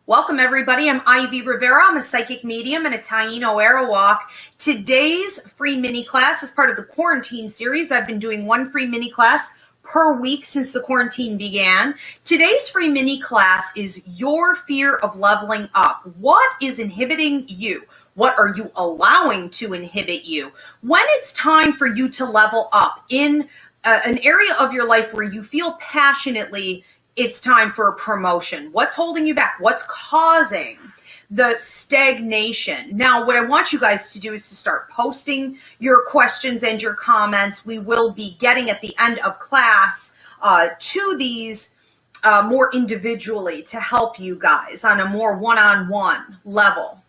Welcome, everybody. I'm Ivy Rivera. I'm a psychic medium and a Taino Arawak. Today's free mini class is part of the quarantine series. I've been doing one free mini class per week since the quarantine began. Today's free mini class is your fear of leveling up. What is inhibiting you? What are you allowing to inhibit you? When it's time for you to level up in an area of your life where you feel passionately it's time for a promotion. What's holding you back? What's causing the stagnation? Now, what I want you guys to do is to start posting your questions and your comments. We will be getting at the end of class to these more individually to help you guys on a more one-on-one level.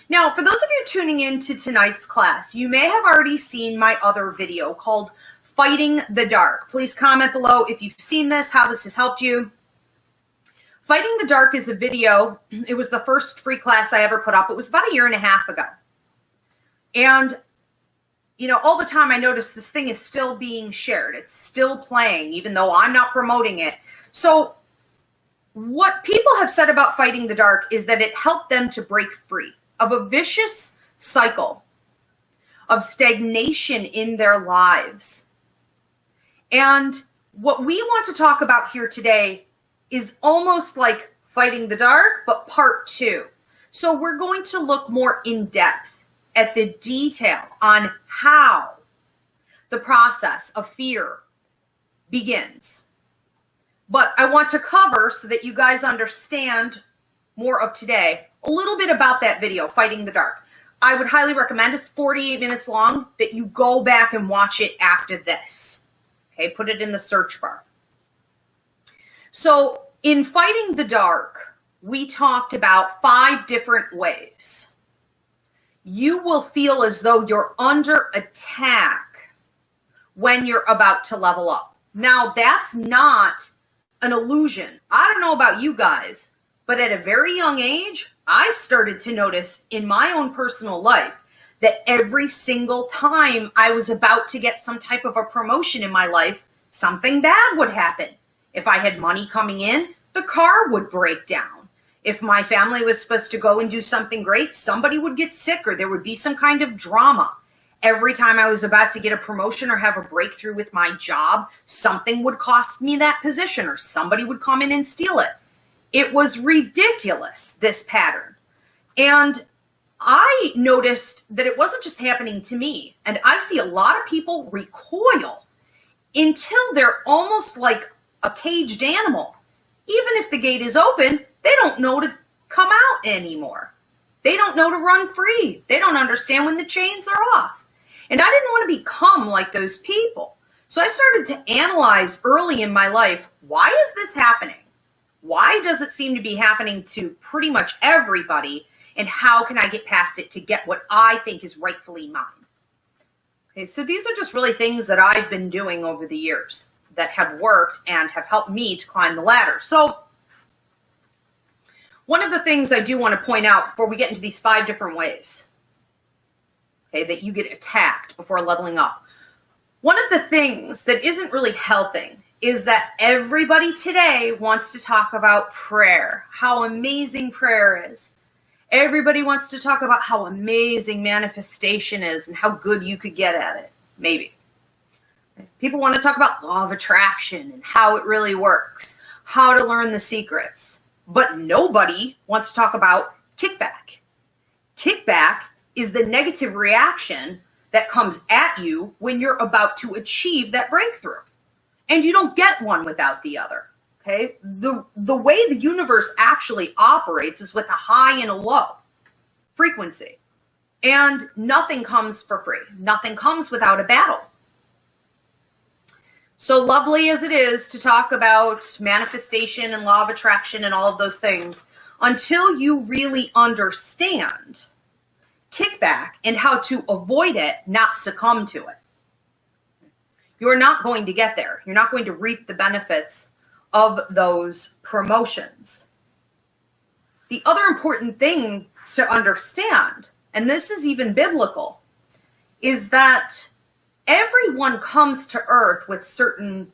Now, for those of you tuning in to tonight's class, you may have already seen my other video called Fighting the Dark. Please comment below if you've seen this, how this has helped you. Fighting the Dark is a video. It was the first free class I ever put up. It was about 1.5 years ago. And, you know, all the time I notice this thing is still being shared. It's still playing, even though I'm not promoting it. So what people have said about Fighting the Dark is that it helped them to break free of a vicious cycle of stagnation in their lives. And what we want to talk about here today is almost like Fighting the Dark, but part 2. So we're going to look more in depth at the detail on how the process of fear begins. But I want to cover, so that you guys understand more of today, a little bit about that video, Fighting the Dark. I would highly recommend, it's 48 minutes long, that you go back and watch it after this. Okay, put it in the search bar. So in Fighting the Dark, we talked about 5 different ways you will feel as though you're under attack when you're about to level up. Now, that's not an illusion. I don't know about you guys, but at a very young age, I started to notice in my own personal life that every single time I was about to get some type of a promotion in my life, something bad would happen. If I had money coming in, the car would break down. If my family was supposed to go and do something great, somebody would get sick or there would be some kind of drama. Every time I was about to get a promotion or have a breakthrough with my job, something would cost me that position or somebody would come in and steal it. It was ridiculous, this pattern. And I noticed that it wasn't just happening to me. And I see a lot of people recoil until they're almost like a caged animal. Even if the gate is open, they don't know to come out anymore. They don't know to run free. They don't understand when the chains are off. And I didn't want to become like those people. So I started to analyze early in my life, why is this happening? Why does it seem to be happening to pretty much everybody? And how can I get past it to get what I think is rightfully mine? Okay, so these are just really things that I've been doing over the years that have worked and have helped me to climb the ladder. So one of the things I do want to point out before we get into these 5 different ways, okay, that you get attacked before leveling up. One of the things that isn't really helping is that everybody today wants to talk about prayer, how amazing prayer is. Everybody wants to talk about how amazing manifestation is and how good you could get at it, maybe. People want to talk about law of attraction and how it really works, how to learn the secrets, but nobody wants to talk about kickback. Kickback is the negative reaction that comes at you when you're about to achieve that breakthrough. And you don't get one without the other. Okay, the way the universe actually operates is with a high and a low frequency. And nothing comes for free. Nothing comes without a battle. So lovely as it is to talk about manifestation and law of attraction and all of those things, until you really understand kickback and how to avoid it, not succumb to it, you're not going to get there. You're not going to reap the benefits of those promotions. The other important thing to understand, and this is even biblical, is that everyone comes to earth with certain,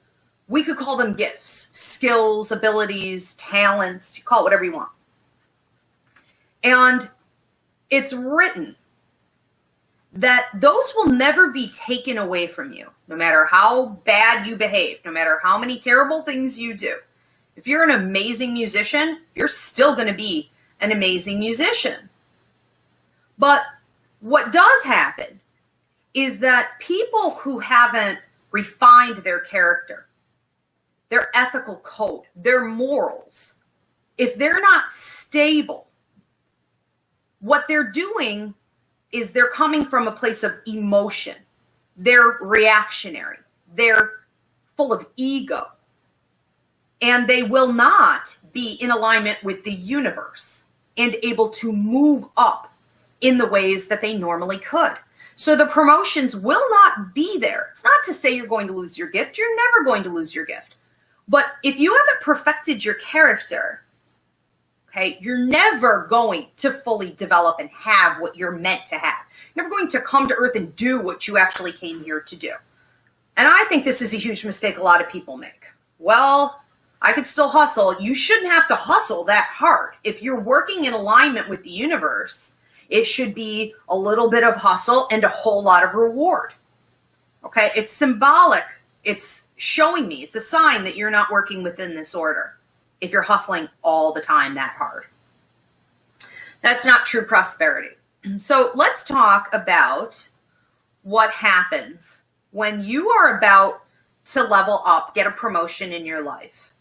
we could call them gifts, skills, abilities, talents, you call it whatever you want. And it's written that those will never be taken away from you, no matter how bad you behave, no matter how many terrible things you do. If you're an amazing musician, you're still going to be an amazing musician. But what does happen is that people who haven't refined their character, their ethical code, their morals, if they're not stable, what they're doing is they're coming from a place of emotion. They're reactionary. They're full of ego. And they will not be in alignment with the universe and able to move up in the ways that they normally could. So the promotions will not be there. It's not to say you're going to lose your gift. You're never going to lose your gift. But if you haven't perfected your character, okay, you're never going to fully develop and have what you're meant to have. You're never going to come to earth and do what you actually came here to do. And I think this is a huge mistake a lot of people make. Well, I could still hustle. You shouldn't have to hustle that hard. If you're working in alignment with the universe, it should be a little bit of hustle and a whole lot of reward. Okay, it's symbolic. It's showing me, it's a sign that you're not working within this order if you're hustling all the time that hard. That's not true prosperity. So let's talk about what happens when you are about to level up, get a promotion in your life.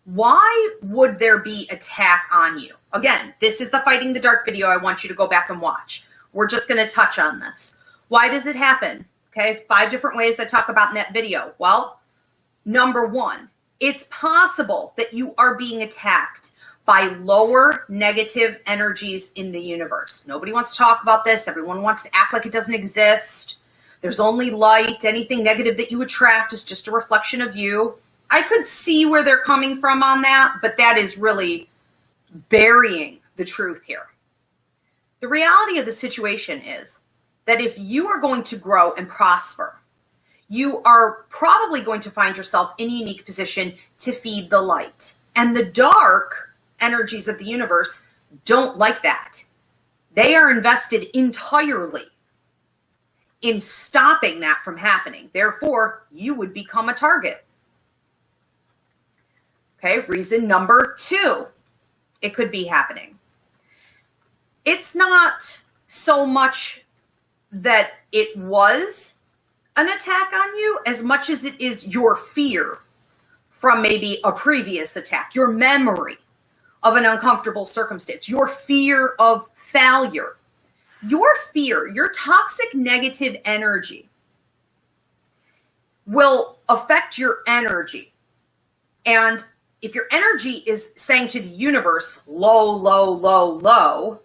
Why would there be attack on you? Again, this is the Fighting the Dark video I want you to go back and watch. We're just going to touch on this. Why does it happen? Okay, 5 different ways I talk about in that video. Well, number 1, it's possible that you are being attacked by lower negative energies in the universe. Nobody wants to talk about this. Everyone wants to act like it doesn't exist. There's only light. Anything negative that you attract is just a reflection of you. I could see where they're coming from on that, but that is really burying the truth here. The reality of the situation is that if you are going to grow and prosper, you are probably going to find yourself in a unique position to feed the light. And the dark energies of the universe don't like that. They are invested entirely in stopping that from happening. Therefore, you would become a target. Okay, reason number 2, it could be happening. It's not so much that it was an attack on you as much as it is your fear from maybe a previous attack, your memory of an uncomfortable circumstance, your fear of failure, your fear, your toxic negative energy will affect your energy. And if your energy is saying to the universe, low, low, low, low,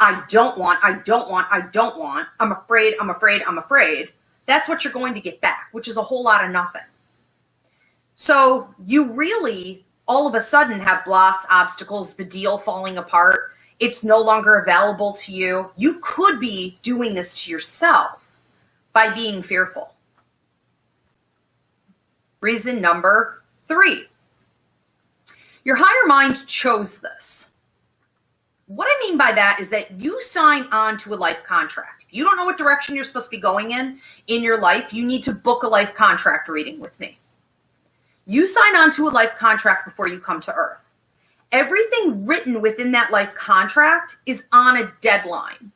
I don't want, I'm afraid, that's what you're going to get back, which is a whole lot of nothing. So you really, all of a sudden, have blocks, obstacles, the deal falling apart. It's no longer available to you. You could be doing this to yourself by being fearful. Reason number 3. Your higher mind chose this. What I mean by that is that you sign on to a life contract. If you don't know what direction you're supposed to be going in your life, you need to book a life contract reading with me. You sign on to a life contract before you come to Earth. Everything written within that life contract is on a deadline.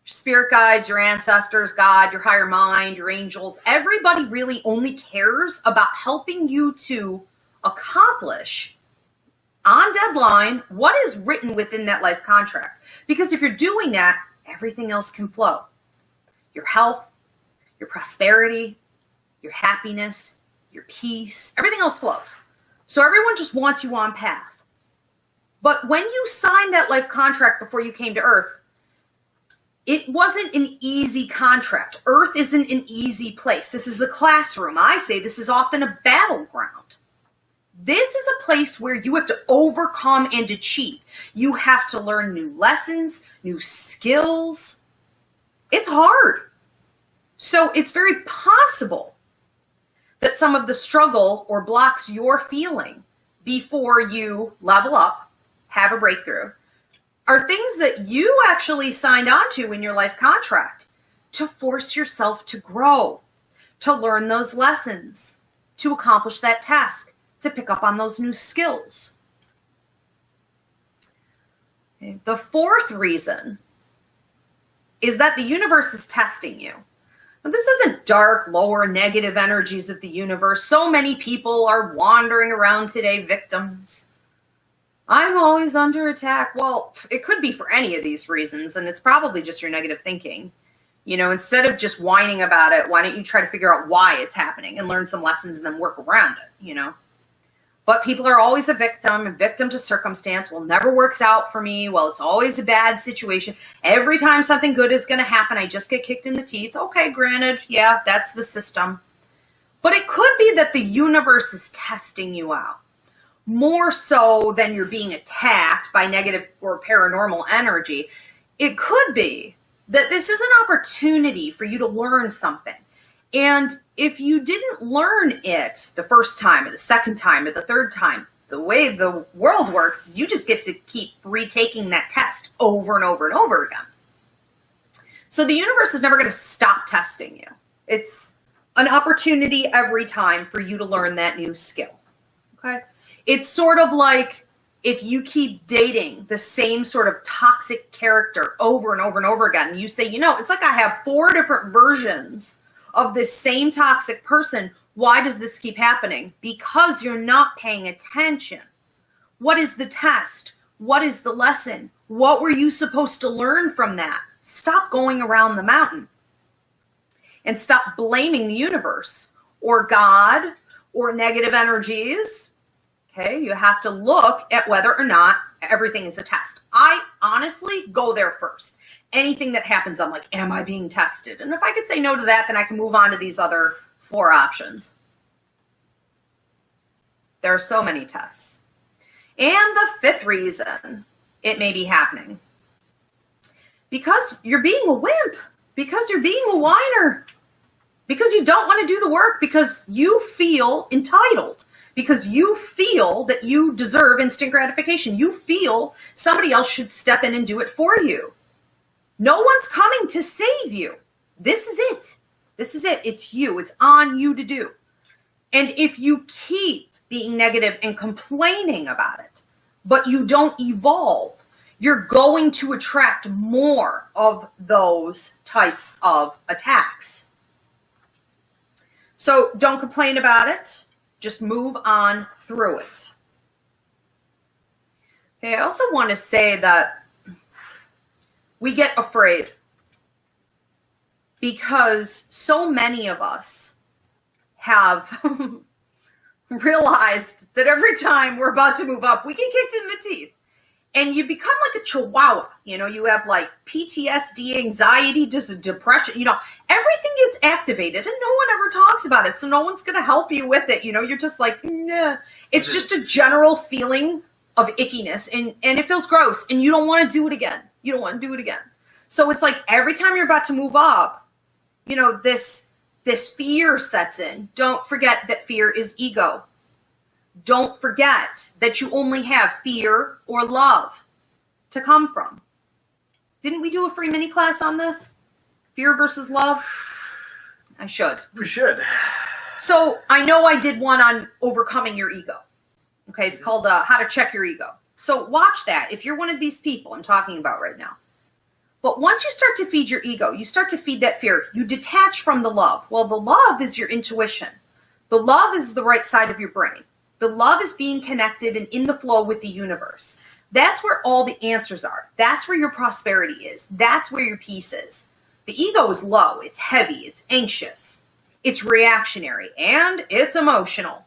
Spirit guides, your ancestors, God, your higher mind, your angels, everybody really only cares about helping you to accomplish on deadline what is written within that life contract. Because if you're doing that, everything else can flow. Your health, your prosperity, your happiness, your peace, everything else flows. So everyone just wants you on path. But when you signed that life contract before you came to Earth, it wasn't an easy contract. Earth isn't an easy place. This is a classroom. I say this is often a battleground. This is a place where you have to overcome and achieve. You have to learn new lessons, new skills. It's hard. So it's very possible that some of the struggle or blocks you're feeling before you level up, have a breakthrough, are things that you actually signed onto in your life contract to force yourself to grow, to learn those lessons, to accomplish that task, to pick up on those new skills. Okay. The fourth reason is that the universe is testing you. Now, this isn't dark, lower, negative energies of the universe. So many people are wandering around today, victims. I'm always under attack. Well, it could be for any of these reasons, and it's probably just your negative thinking. You know, instead of just whining about it, why don't you try to figure out why it's happening and learn some lessons and then work around it, you know? But people are always a victim to circumstance. Well, never works out for me. Well, it's always a bad situation. Every time something good is going to happen, I just get kicked in the teeth. Okay, granted, yeah, that's the system. But it could be that the universe is testing you out. More so than you're being attacked by negative or paranormal energy. It could be that this is an opportunity for you to learn something. And if you didn't learn it the first time or the second time or the third time, the way the world works is you just get to keep retaking that test over and over and over again. So the universe is never going to stop testing you. It's an opportunity every time for you to learn that new skill. Okay? It's sort of like if you keep dating the same sort of toxic character over and over and over again, and you say, you know, it's like I have 4 different versions of this same toxic person. Why does this keep happening? Because you're not paying attention. What is the test? What is the lesson? What were you supposed to learn from that? Stop going around the mountain and stop blaming the universe or God or negative energies. Okay, you have to look at whether or not everything is a test. I honestly go there first. Anything that happens, I'm like, am I being tested? And if I could say no to that, then I can move on to these other 4 options. There are so many tests. And the 5th reason it may be happening. Because you're being a wimp. Because you're being a whiner. Because you don't want to do the work. Because you feel entitled. Because you feel that you deserve instant gratification. You feel somebody else should step in and do it for you. No one's coming to save you. This is it. This is it. It's you. It's on you to do. And if you keep being negative and complaining about it, but you don't evolve, you're going to attract more of those types of attacks. So don't complain about it. Just move on through it. Okay, I also want to say that we get afraid because so many of us have realized that every time we're about to move up, we get kicked in the teeth. And you become like a chihuahua. You know, you have like PTSD, anxiety, depression, you know, everything gets activated and no one ever talks about it. So no one's going to help you with it. You know, you're just like, nah. It's just a general feeling of ickiness and it feels gross and you don't want to do it again. You don't want to do it again. So it's like every time you're about to move up, you know, this fear sets in. Don't forget that fear is ego. Don't forget that you only have fear or love to come from. Didn't we do a free mini class on this? Fear versus love? I should. We should. So I know I did one on overcoming your ego. Okay, it's called How to Check Your Ego. So watch that if you're one of these people I'm talking about right now. But once you start to feed your ego, you start to feed that fear. You detach from the love. Well, the love is your intuition. The love is the right side of your brain. The love is being connected and in the flow with the universe. That's where all the answers are. That's where your prosperity is. That's where your peace is. The ego is low. It's heavy. It's anxious. It's reactionary. And it's emotional.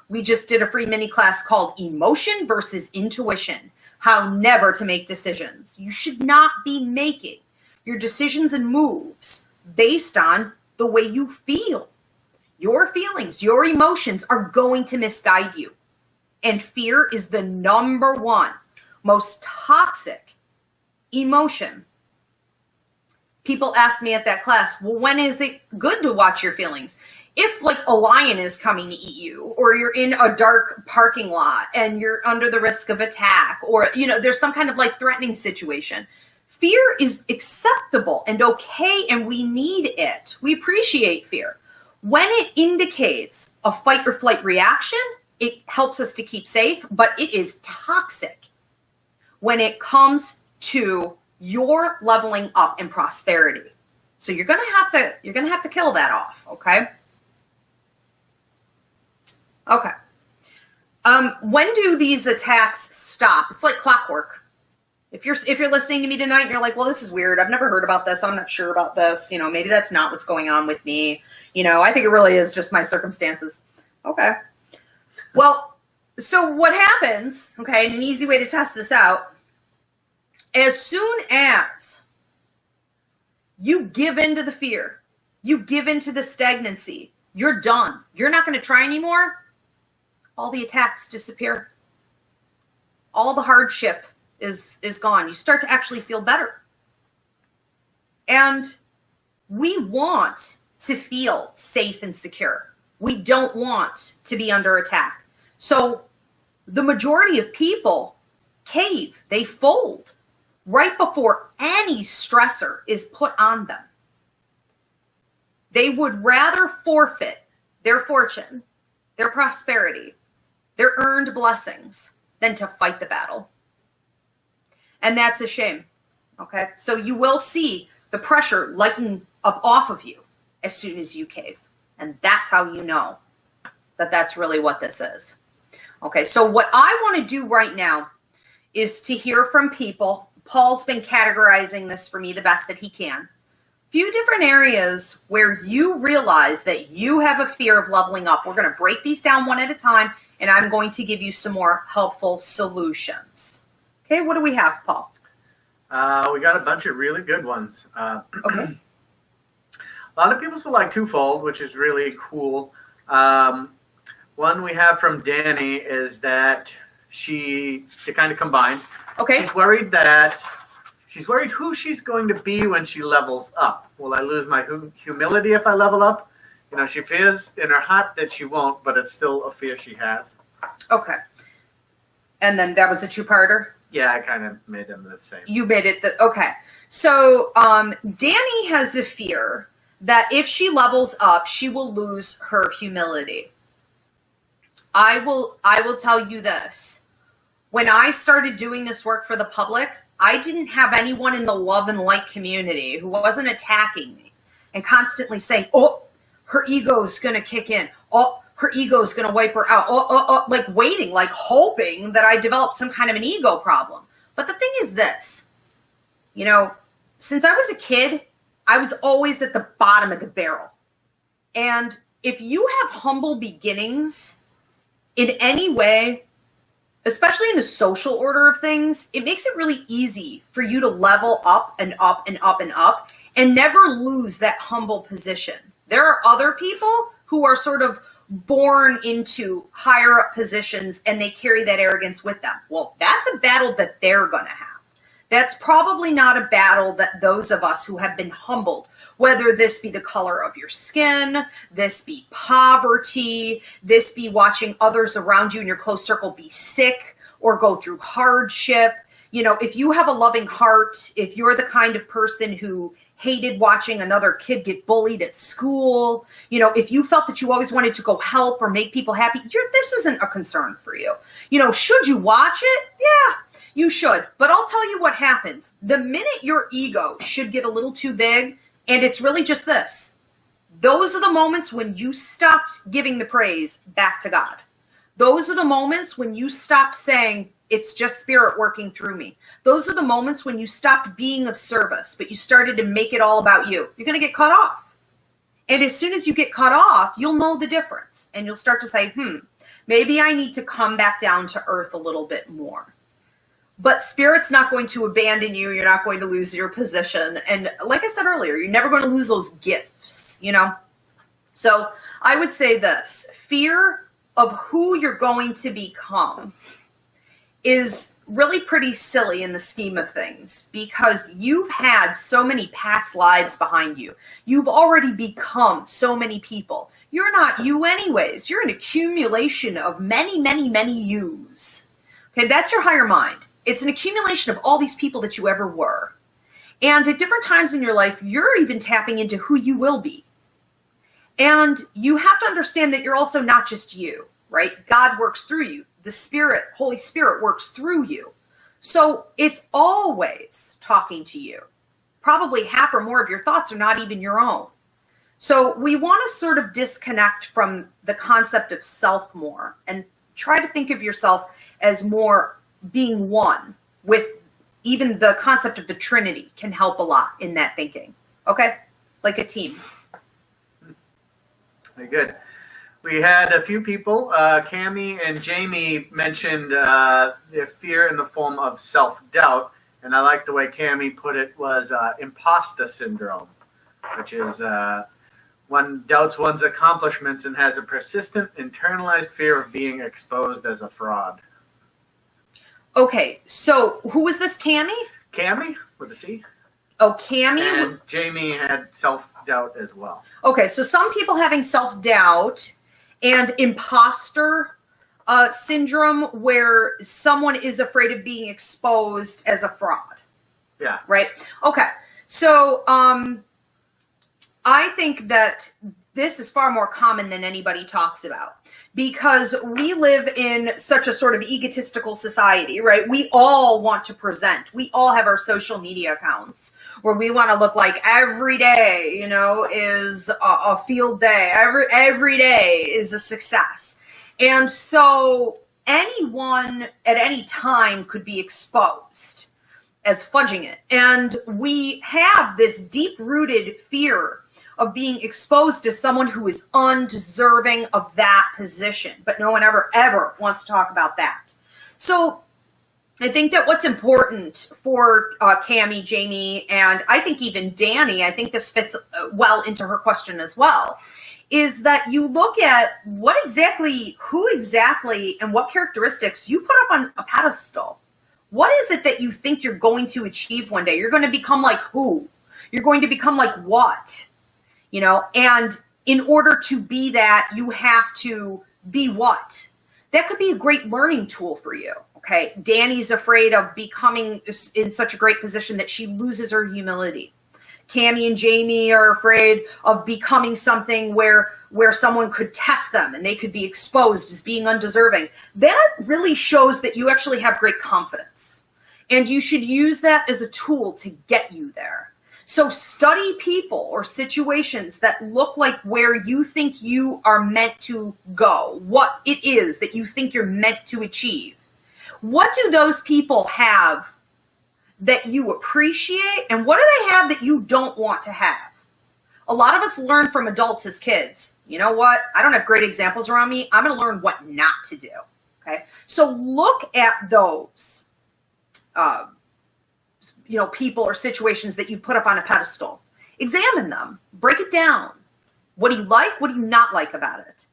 We just did a free mini class called Emotion versus Intuition. How never to make decisions. You should not be making your decisions and moves based on the way you feel. Your feelings, your emotions are going to misguide you. And fear is the number 1 most toxic emotion. People ask me at that class, well, when is it good to watch your feelings? if like a lion is coming to eat you, or you're in a dark parking lot and you're under the risk of attack, or, there's some kind of like threatening situation, fear is acceptable and okay, and we need it. We appreciate fear. When it indicates a fight or flight reaction, it helps us to keep safe, but it is toxic when it comes to your leveling up and prosperity. So you're gonna have to kill that off, okay? Okay. When do these attacks stop? It's like clockwork. If you're listening to me tonight and you're like, well, this is weird. I've never heard about this. I'm not sure about this. Maybe that's not what's going on with me. I think it really is just my circumstances. Okay. Well, so what happens, okay, and an easy way to test this out, as soon as you give into the fear, you give into the stagnancy, you're done. You're not going to try anymore. All the attacks disappear. All the hardship is gone. You start to actually feel better. And we want to feel safe and secure. We don't want to be under attack. So the majority of people cave, they fold right before any stressor is put on them. They would rather forfeit their fortune, their prosperity, their earned blessings than to fight the battle. And that's a shame. Okay. So you will see the pressure lighten up off of you as soon as you cave. And that's how you know that that's really what this is. Okay. So what I want to do right now is to hear from people. Paul's been categorizing this for me the best that he can. Few different areas where you realize that you have a fear of leveling up. We're going to break these down one at a time, and I'm going to give you some more helpful solutions. Okay, what do we have, Paul? We got a bunch of really good ones. Okay. A lot of people will like twofold, which is really cool. One we have from Danny is that to kind of combine. Okay. She's worried who she's going to be when she levels up. Will I lose my humility if I level up? She fears in her heart that she won't, but it's still a fear she has. Okay. And then that was a two-parter? Yeah, I kind of made them the same. You made it okay. So Danny has a fear that if she levels up, she will lose her humility. I will tell you this. When I started doing this work for the public, I didn't have anyone in the love and light community who wasn't attacking me and constantly saying, oh, her ego's going to kick in. Oh, her ego's going to wipe her out. Like waiting, like hoping that I developed some kind of an ego problem. But the thing is this, since I was a kid, I was always at the bottom of the barrel. And if you have humble beginnings in any way, especially in the social order of things, it makes it really easy for you to level up and up and up and up and never lose that humble position. There are other people who are sort of born into higher up positions and they carry that arrogance with them. Well, that's a battle that they're going to have. That's probably not a battle that those of us who have been humbled, whether this be the color of your skin, this be poverty, this be watching others around you in your close circle be sick or go through hardship. If you have a loving heart, if you're the kind of person who hated watching another kid get bullied at school, if you felt that you always wanted to go help or make people happy, this isn't a concern for you. Should you watch it? Yeah, you should. But I'll tell you what happens. The minute your ego should get a little too big, and it's really just this. Those are the moments when you stopped giving the praise back to God. Those are the moments when you stopped saying, it's just spirit working through me. Those are the moments when you stopped being of service, but you started to make it all about you. You're going to get cut off. And as soon as you get cut off, you'll know the difference. And you'll start to say, maybe I need to come back down to earth a little bit more. But spirit's not going to abandon you. You're not going to lose your position. And like I said earlier, you're never going to lose those gifts, So I would say this, fear of who you're going to become is really pretty silly in the scheme of things because you've had so many past lives behind you. You've already become so many people. You're not you anyways. You're an accumulation of many, many, many yous. Okay, that's your higher mind. It's an accumulation of all these people that you ever were. And at different times in your life, you're even tapping into who you will be. And you have to understand that you're also not just you, right? God works through you. The Spirit, Holy Spirit works through you. So it's always talking to you. Probably half or more of your thoughts are not even your own. So we want to sort of disconnect from the concept of self more and try to think of yourself as more being one with even the concept of the Trinity can help a lot in that thinking. Okay? Like a team. Very good. We had a few people, Cammie and Jamie mentioned their fear in the form of self-doubt, and I like the way Cammie put it was imposter syndrome, which is one doubts one's accomplishments and has a persistent internalized fear of being exposed as a fraud. Okay, so who was this, Tammy? Cammie, with a C. Oh, Cammie? And Jamie had self-doubt as well. Okay, so some people having self-doubt and imposter syndrome where someone is afraid of being exposed as a fraud. Yeah. Right? Okay. So I think that this is far more common than anybody talks about because we live in such a sort of egotistical society, right? We all want to present. We all have our social media accounts where we want to look like every day, you know, is a field day. Every day is a success. And so anyone at any time could be exposed as fudging it. And we have this deep-rooted fear of being exposed to someone who is undeserving of that position. But no one ever wants to talk about that. So I think that what's important for Cammie, Jamie, and I think even Danny, I think this fits well into her question as well, is that you look at who exactly, and what characteristics you put up on a pedestal. What is it that you think you're going to achieve one day? You're going to become like who? You're going to become like what? You know, and in order to be that, you have to be what? That could be a great learning tool for you. Okay, Danny's afraid of becoming in such a great position that she loses her humility. Cammie and Jamie are afraid of becoming something where someone could test them and they could be exposed as being undeserving. That really shows that you actually have great confidence. And you should use that as a tool to get you there. So study people or situations that look like where you think you are meant to go, what it is that you think you're meant to achieve. What do those people have that you appreciate, and what do they have that you don't want to have? A lot of us learn from adults as kids. You know what? I don't have great examples around me. I'm going to learn what not to do. Okay? So look at those people or situations that you put up on a pedestal. Examine them. Break it down. What do you like? What do you not like about it?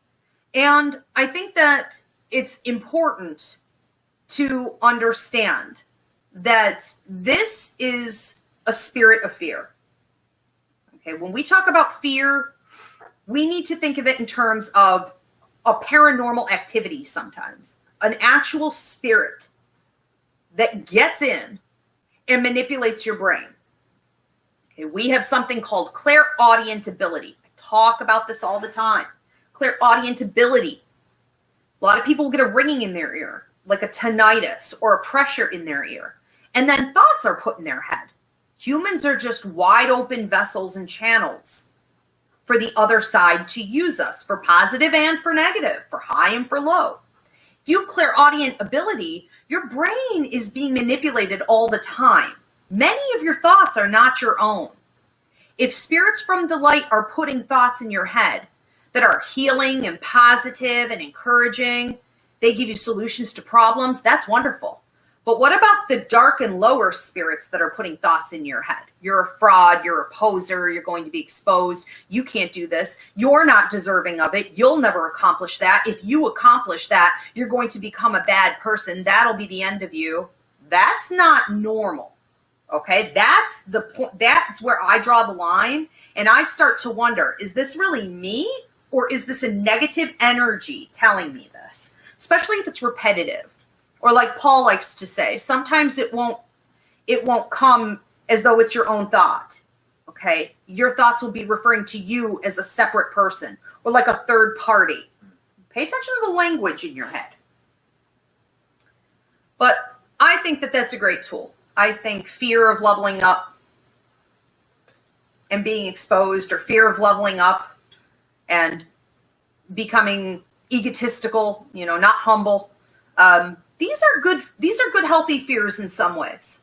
And I think that it's important to understand that this is a spirit of fear. Okay, when we talk about fear, we need to think of it in terms of a paranormal activity sometimes, an actual spirit that gets in and manipulates your brain. Okay, we have something called clairaudient ability. I talk about this all the time. Clairaudient ability. A lot of people get a ringing in their ear, like a tinnitus or a pressure in their ear. And then thoughts are put in their head. Humans are just wide open vessels and channels for the other side to use us, for positive and for negative, for high and for low. If you have clairaudient ability, your brain is being manipulated all the time. Many of your thoughts are not your own. If spirits from the light are putting thoughts in your head that are healing and positive and encouraging, they give you solutions to problems, that's wonderful. But what about the dark and lower spirits that are putting thoughts in your head? You're a fraud, you're a poser, you're going to be exposed, you can't do this, you're not deserving of it, you'll never accomplish that. If you accomplish that, you're going to become a bad person. That'll be the end of you. That's not normal. Okay, that's the point. That's where I draw the line, and I start to wonder, is this really me, or is this a negative energy telling me this? Especially if it's repetitive. Or like Paul likes to say, sometimes it won't come as though it's your own thought. Okay, your thoughts will be referring to you as a separate person or like a third party. Pay attention to the language in your head. But I think that that's a great tool. I think fear of leveling up and being exposed, or fear of leveling up and becoming egotistical, not humble. These are good healthy fears in some ways,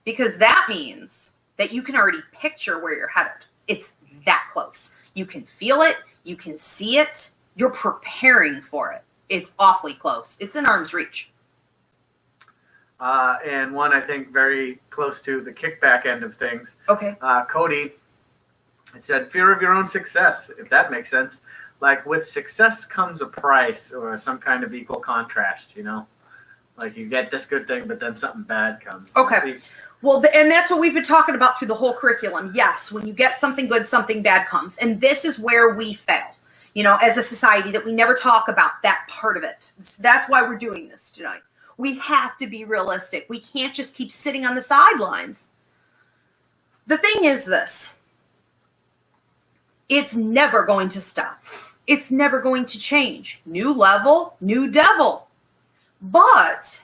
because that means that you can already picture where you're headed. It's that close. You can feel it. You can see it. You're preparing for it. It's awfully close. It's in arm's reach. And one, I think, very close to the kickback end of things. Okay. Cody, it said, fear of your own success, if that makes sense. Like, with success comes a price or some kind of equal contrast, Like, you get this good thing, but then something bad comes. Okay. Well, and that's what we've been talking about through the whole curriculum. Yes, when you get something good, something bad comes. And this is where we fail, as a society, that we never talk about that part of it. That's why we're doing this tonight. We have to be realistic. We can't just keep sitting on the sidelines. The thing is this. It's never going to stop. It's never going to change. New level, new devil. But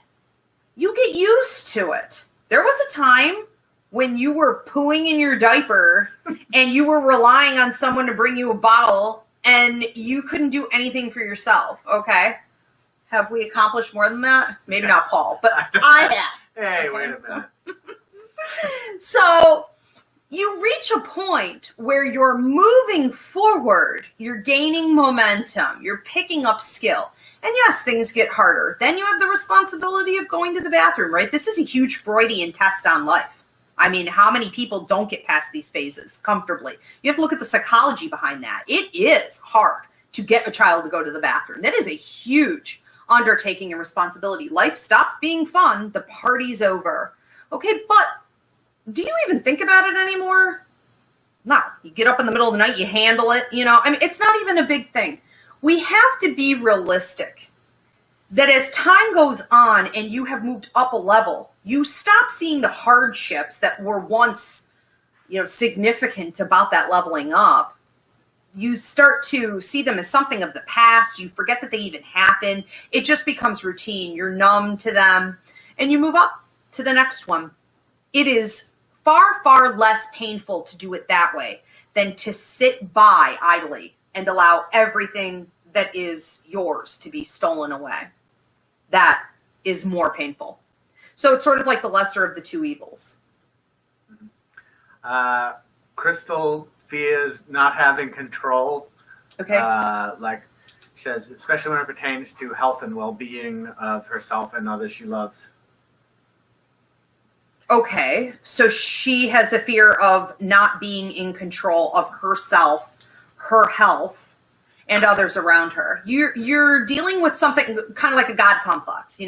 you get used to it. There was a time when you were pooing in your diaper and you were relying on someone to bring you a bottle and you couldn't do anything for yourself, okay? Have we accomplished more than that? Maybe not Paul, but I have. Hey, wait a minute. So you reach a point where you're moving forward, you're gaining momentum, you're picking up skill. And yes, things get harder. Then you have the responsibility of going to the bathroom, right? This is a huge Freudian test on life. I mean, how many people don't get past these phases comfortably? You have to look at the psychology behind that. It is hard to get a child to go to the bathroom. That is a huge undertaking and responsibility. Life stops being fun. The party's over. Okay, but do you even think about it anymore? No. You get up in the middle of the night, you handle it, it's not even a big thing. We have to be realistic that as time goes on and you have moved up a level, you stop seeing the hardships that were once, significant about that leveling up. You start to see them as something of the past. You forget that they even happened. It just becomes routine. You're numb to them and you move up to the next one. It is far, far less painful to do it that way than to sit by idly and allow everything that is yours to be stolen away. That is more painful. So it's sort of like the lesser of the two evils. Crystal fears not having control. Okay. Like she says, especially when it pertains to health and well-being of herself and others she loves. Okay. So she has a fear of not being in control of herself, her health, and others around her. You're dealing with something kind of like a God complex,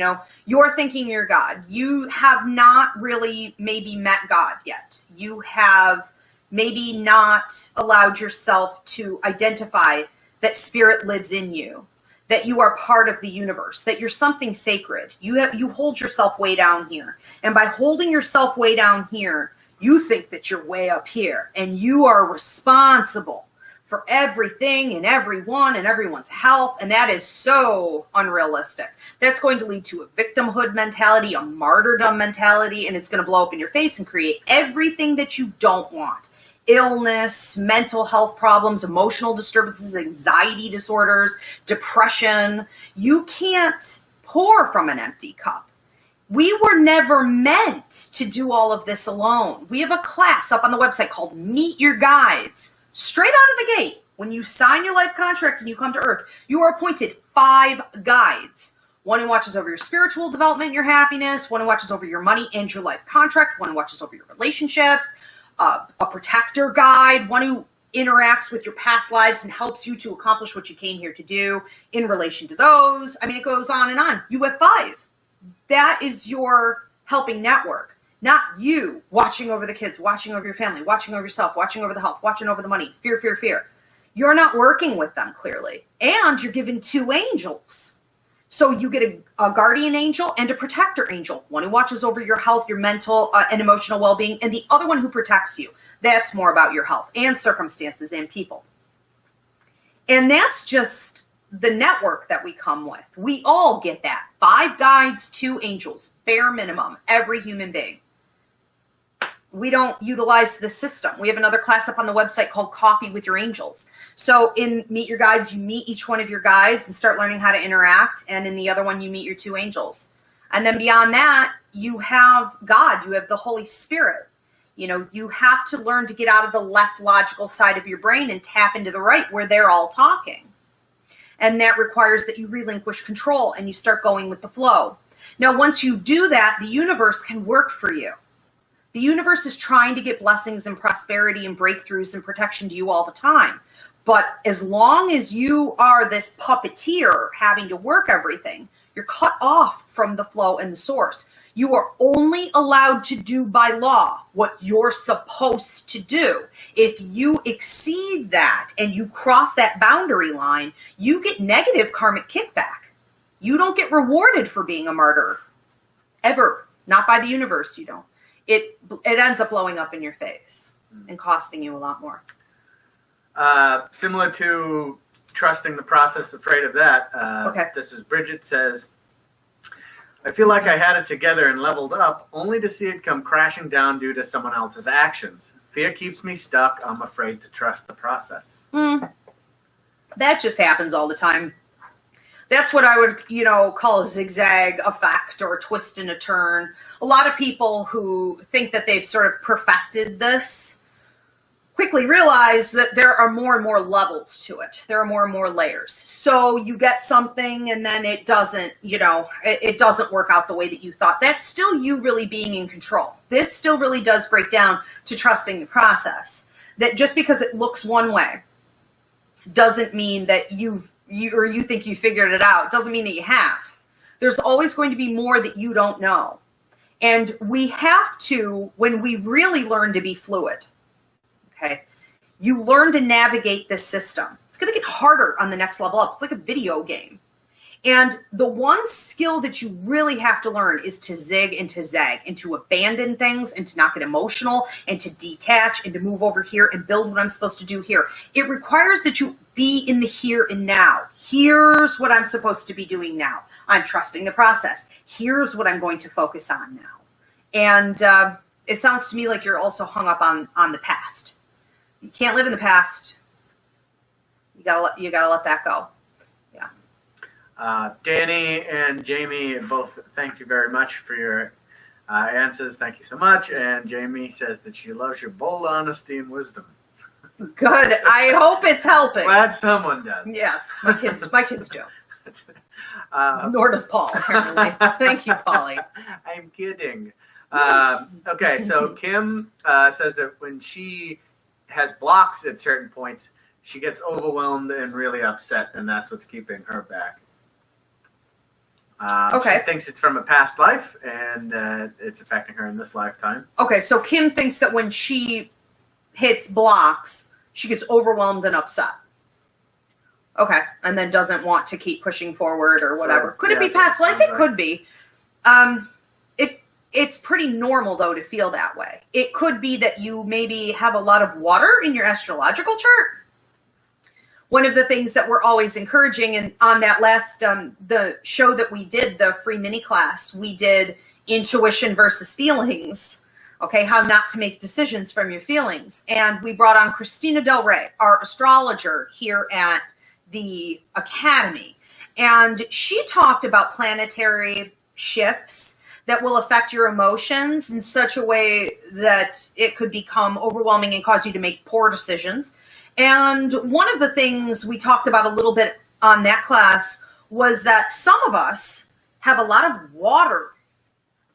You're thinking you're God. You have not really maybe met God yet. You have maybe not allowed yourself to identify that spirit lives in you, that you are part of the universe, that you're something sacred. You hold yourself way down here. And by holding yourself way down here, you think that you're way up here and you are responsible for everything and everyone and everyone's health. And that is so unrealistic. That's going to lead to a victimhood mentality, a martyrdom mentality, and it's going to blow up in your face and create everything that you don't want. Illness, mental health problems, emotional disturbances, anxiety disorders, depression. You can't pour from an empty cup. We were never meant to do all of this alone. We have a class up on the website called Meet Your Guides. Straight out of the gate, when you sign your life contract and you come to Earth, you are appointed 5 guides one who watches over your spiritual development and your happiness, one who watches over your money and your life contract, one who watches over your relationships, a protector guide, one who interacts with your past lives and helps you to accomplish what you came here to do in relation to those. I mean, it goes on and on. You have 5. That is your helping network, not you watching over the kids, watching over your family, watching over yourself, watching over the health, watching over the money, fear, fear, fear. You're not working with them clearly. And you're given 2 angels. So you get a guardian angel and a protector angel, one who watches over your health, your mental and emotional well-being, and the other one who protects you. That's more about your health and circumstances and people. And that's just the network that we come with. We all get that. 5 guides, 2 angels, bare minimum, every human being. We don't utilize the system. We have another class up on the website called Coffee with Your Angels. So in Meet Your Guides, you meet each one of your guides and start learning how to interact. And in the other one, you meet your 2 angels. And then beyond that, you have God, you have the Holy Spirit. You know, you have to learn to get out of the left logical side of your brain and tap into the right where they're all talking. And that requires that you relinquish control and you start going with the flow. Now, once you do that, the universe can work for you. The universe is trying to get blessings and prosperity and breakthroughs and protection to you all the time. But as long as you are this puppeteer having to work everything, you're cut off from the flow and the source. You are only allowed to do by law what you're supposed to do. If you exceed that and you cross that boundary line, you get negative karmic kickback. You don't get rewarded for being a martyr. Ever. Not by the universe, you don't. It ends up blowing up in your face and costing you a lot more. Similar to trusting the process, afraid of that. Okay. This is Bridget says, I feel like I had it together and leveled up only to see it come crashing down due to someone else's actions. Fear keeps me stuck. I'm afraid to trust the process. That just happens all the time. That's what I would, call a zigzag effect or a twist and a turn. A lot of people who think that they've sort of perfected this quickly realize that there are more and more levels to it. There are more and more layers. So you get something and then it doesn't, it doesn't work out the way that you thought. That's still you really being in control. This still really does break down to trusting the process. That just because it looks one way doesn't mean that you think you figured it out. It doesn't mean that you have. There's always going to be more that you don't know. And we have to, when we really learn to be fluid, okay, you learn to navigate this system. It's going to get harder on the next level up. It's like a video game. And the one skill that you really have to learn is to zig and to zag and to abandon things and to not get emotional and to detach and to move over here and build what I'm supposed to do here. It requires that you be in the here and now. Here's what I'm supposed to be doing now. I'm trusting the process. Here's what I'm going to focus on now. And it sounds to me like you're also hung up on the past. You can't live in the past. You gotta let that go. Danny and Jamie both thank you very much for your answers. Thank you so much. And Jamie says that she loves your bold honesty and wisdom. Good. I hope it's helping. Glad someone does. Yes, my kids do. Nor does Paul, apparently. Thank you, Polly. I'm kidding. Okay, so Kim says that when she has blocks at certain points, she gets overwhelmed and really upset, and that's what's keeping her back. Okay. She thinks it's from a past life, and it's affecting her in this lifetime. Okay, so Kim thinks that when she hits blocks, she gets overwhelmed and upset. Okay, and then doesn't want to keep pushing forward or whatever. Could it be past life? It could be. It's pretty normal, though, to feel that way. It could be that you maybe have a lot of water in your astrological chart. One of the things that we're always encouraging, and on that last, the show that we did, the free mini class, we did intuition versus feelings. Okay, how not to make decisions from your feelings. And we brought on Christina Del Rey, our astrologer here at the Academy. And she talked about planetary shifts that will affect your emotions in such a way that it could become overwhelming and cause you to make poor decisions. And one of the things we talked about a little bit on that class was that some of us have a lot of water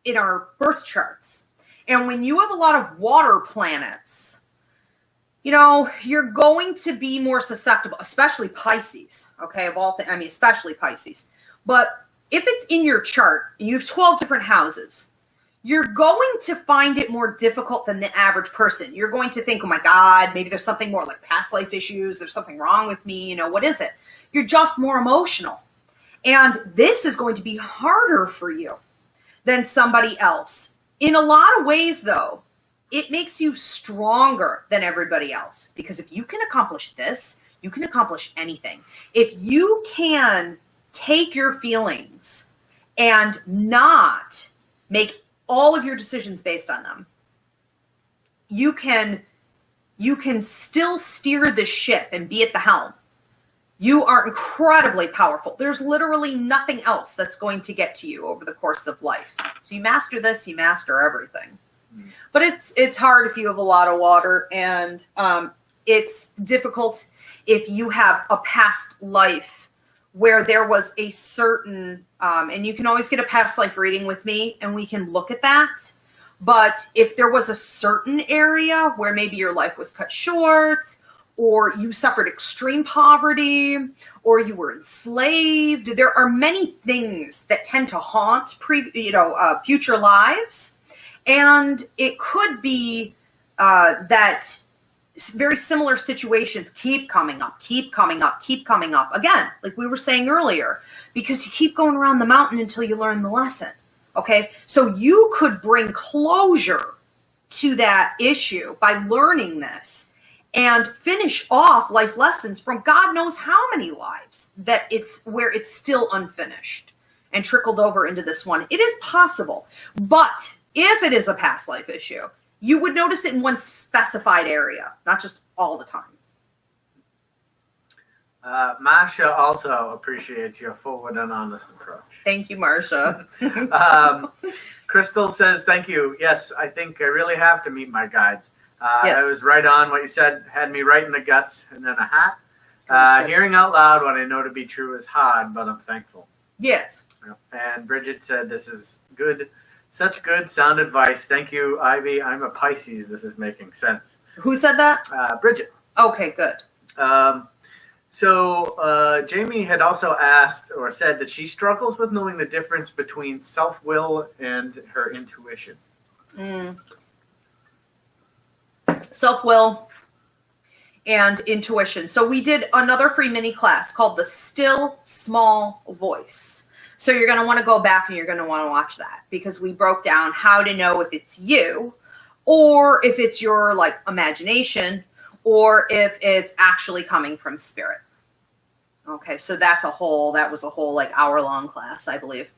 in our birth charts. And when you have a lot of water planets, you're going to be more susceptible, especially Pisces, okay, of all things, especially Pisces. But if it's in your chart and you have 12 different houses, you're going to find it more difficult than the average person. You're going to think, oh my God, maybe there's something more like past life issues. There's something wrong with me. What is it? You're just more emotional. And this is going to be harder for you than somebody else. In a lot of ways, though, it makes you stronger than everybody else. Because if you can accomplish this, you can accomplish anything. If you can take your feelings and not make all of your decisions based on them, you can still steer the ship and be at the helm. You are incredibly powerful. There's literally nothing else that's going to get to you over the course of life. So you master this, you master everything. But it's hard if you have a lot of water, and it's difficult if you have a past life where there was a certain, and you can always get a past life reading with me and we can look at that. But if there was a certain area where maybe your life was cut short, or you suffered extreme poverty, or you were enslaved, there are many things that tend to haunt future lives. And it could be that very similar situations keep coming up. Again, like we were saying earlier, because you keep going around the mountain until you learn the lesson. Okay, so you could bring closure to that issue by learning this and finish off life lessons from God knows how many lives that it's where it's still unfinished and trickled over into this one. It is possible, but if it is a past life issue, you would notice it in one specified area, not just all the time. Masha also appreciates your forward and honest approach. Thank you, Marsha. Crystal says, thank you. Yes, I think I really have to meet my guides. Yes. I was right on what you said, had me right in the guts and then a hat. Hearing out loud what I know to be true is hard, but I'm thankful. Yes. And Bridget said, this is good. Such good sound advice. Thank you, Ivy. I'm a Pisces. This is making sense. Who said that? Bridget. Okay, good. So Jamie had also asked or said that she struggles with knowing the difference between self-will and her intuition. Self-will and intuition. So we did another free mini class called The Still Small Voice. So you're going to want to go back and you're going to want to watch that, because we broke down how to know if it's you or if it's your imagination or if it's actually coming from spirit. Okay, so that was a whole hour-long class, I believe.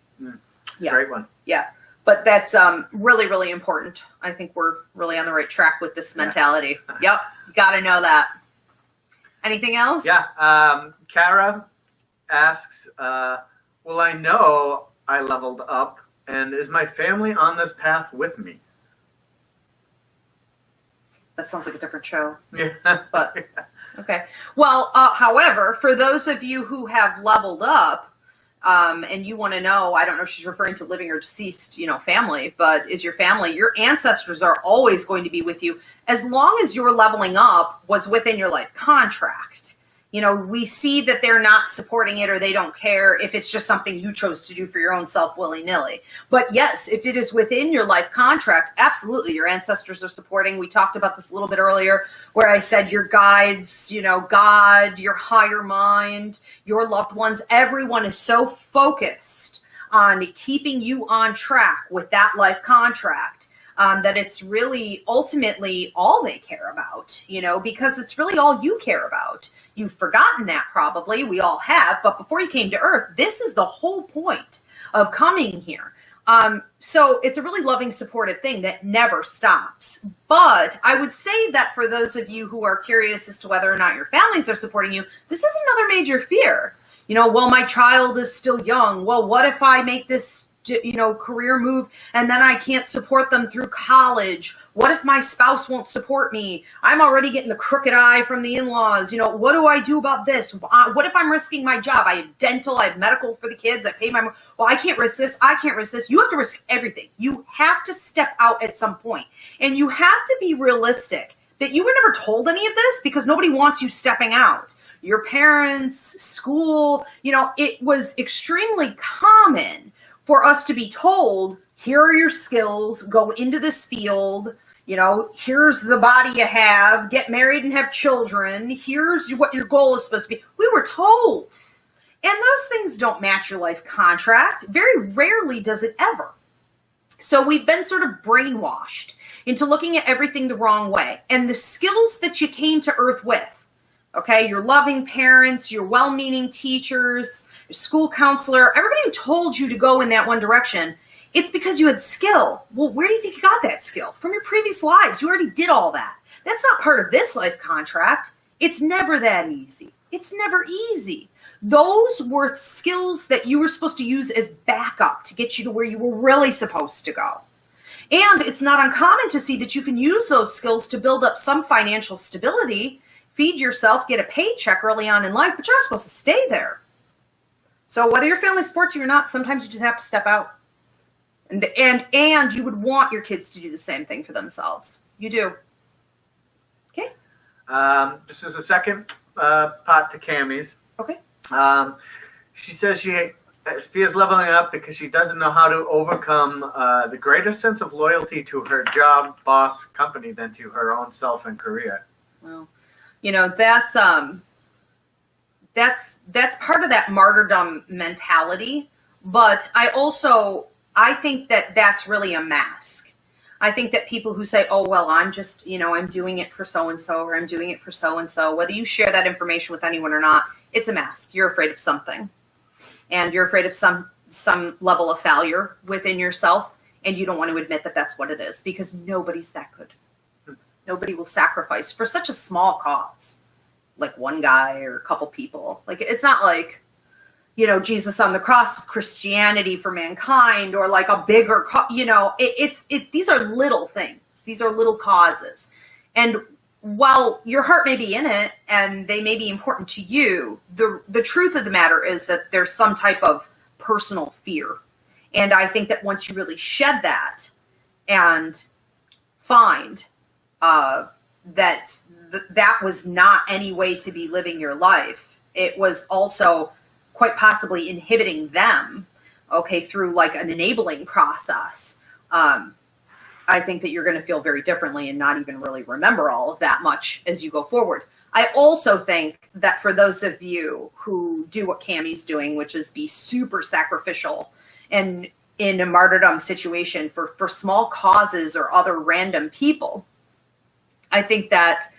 Yeah. Great one. Yeah. But that's really, really important. I think we're really on the right track with this mentality. Yep. You got to know that. Anything else? Yeah. Kara asks, will I know I leveled up, and is my family on this path with me? That sounds like a different show. Yeah. But, okay. Well, however, for those of you who have leveled up, and you want to know, I don't know if she's referring to living or deceased, family, but is your family, your ancestors are always going to be with you as long as your leveling up was within your life contract. We see that they're not supporting it or they don't care if it's just something you chose to do for your own self willy-nilly. But yes, if it is within your life contract, absolutely, your ancestors are supporting. We talked about this a little bit earlier where I said your guides, God, your higher mind, your loved ones, everyone is so focused on keeping you on track with that life contract. That it's really ultimately all they care about, because it's really all you care about. You've forgotten that probably, we all have, but before you came to Earth, this is the whole point of coming here. So it's a really loving, supportive thing that never stops. But I would say that for those of you who are curious as to whether or not your families are supporting you, this is another major fear. Well, my child is still young. Well, what if I make this career move, and then I can't support them through college? What if my spouse won't support me? I'm already getting the crooked eye from the in-laws. What do I do about this? What if I'm risking my job? I have dental, I have medical for the kids, I pay well, I can't risk this. I can't risk this. You have to risk everything. You have to step out at some point, and you have to be realistic that you were never told any of this because nobody wants you stepping out. Your parents, school, it was extremely common for us to be told, here are your skills, go into this field, here's the body you have, get married and have children, here's what your goal is supposed to be. We were told. And those things don't match your life contract. Very rarely does it ever. So we've been sort of brainwashed into looking at everything the wrong way. And the skills that you came to Earth with, okay, your loving parents, your well-meaning teachers, your school counselor, everybody who told you to go in that one direction, it's because you had skill. Well, where do you think you got that skill? From your previous lives. You already did all that. That's not part of this life contract. It's never that easy. It's never easy. Those were skills that you were supposed to use as backup to get you to where you were really supposed to go. And it's not uncommon to see that you can use those skills to build up some financial stability, feed yourself, get a paycheck early on in life, but you're not supposed to stay there. So whether your family supports you or not, sometimes you just have to step out. And you would want your kids to do the same thing for themselves. You do. Okay? This is the second pot to Cammy's. Okay. She says she fears leveling up because she doesn't know how to overcome the greater sense of loyalty to her job, boss, company than to her own self and career. Well, that's part of that martyrdom mentality. But I think that that's really a mask. I think that people who say, oh, well, I'm just, I'm doing it for so-and-so, or I'm doing it for so-and-so, whether you share that information with anyone or not, it's a mask. You're afraid of something. And you're afraid of some level of failure within yourself. And you don't want to admit that that's what it is, because nobody's that good. Nobody will sacrifice for such a small cause, like one guy or a couple people. Like, it's not like, Jesus on the cross with Christianity for mankind, or like a bigger, these are little things. These are little causes. And while your heart may be in it and they may be important to you, the truth of the matter is that there's some type of personal fear. And I think that once you really shed that and find that was not any way to be living your life, it was also quite possibly inhibiting them, okay, through like an enabling process. I think that you're going to feel very differently and not even really remember all of that much as you go forward. I also think that for those of you who do what Cammy's doing, which is be super sacrificial and in a martyrdom situation for small causes or other random people, I think that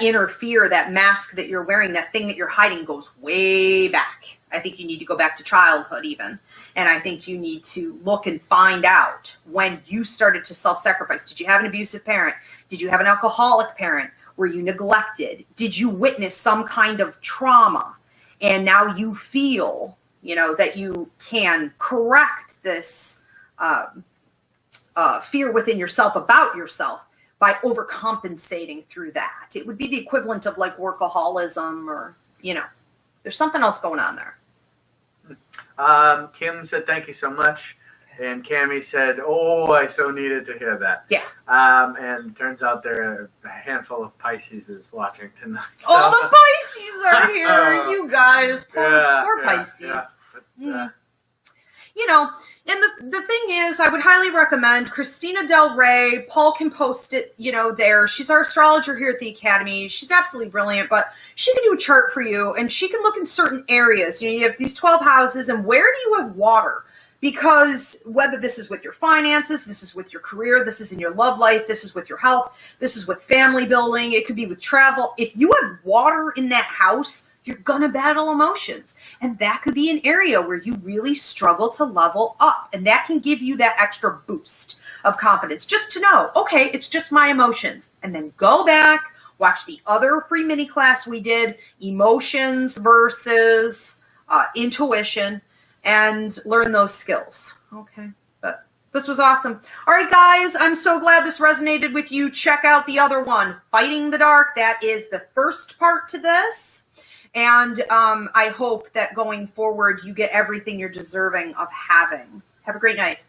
inner fear, that mask that you're wearing, that thing that you're hiding goes way back. I think you need to go back to childhood even. And I think you need to look and find out when you started to self-sacrifice. Did you have an abusive parent? Did you have an alcoholic parent? Were you neglected? Did you witness some kind of trauma? And now you feel, that you can correct this fear within yourself about yourself by overcompensating through that. It would be the equivalent of like workaholism, or, there's something else going on there. Kim said, thank you so much. And Cammy said, oh, I so needed to hear that. Yeah. And turns out there are a handful of Pisces is watching tonight. So. All the Pisces are here, you guys. Poor Pisces. Yeah. And the thing is, I would highly recommend Christina Del Rey. Paul can post it, there. She's our astrologer here at the Academy. She's absolutely brilliant, but she can do a chart for you, and she can look in certain areas. You have these 12 houses, and where do you have water? Because whether this is with your finances, this is with your career, this is in your love life, this is with your health, this is with family building, it could be with travel. If you have water in that house, you're going to battle emotions. And that could be an area where you really struggle to level up. And that can give you that extra boost of confidence. Just to know, okay, it's just my emotions. And then go back, watch the other free mini class we did, emotions versus intuition, and learn those skills. Okay. But this was awesome. All right, guys, I'm so glad this resonated with you. Check out the other one, Fighting the Dark. That is the first part to this. And I hope that going forward, you get everything you're deserving of having. Have a great night.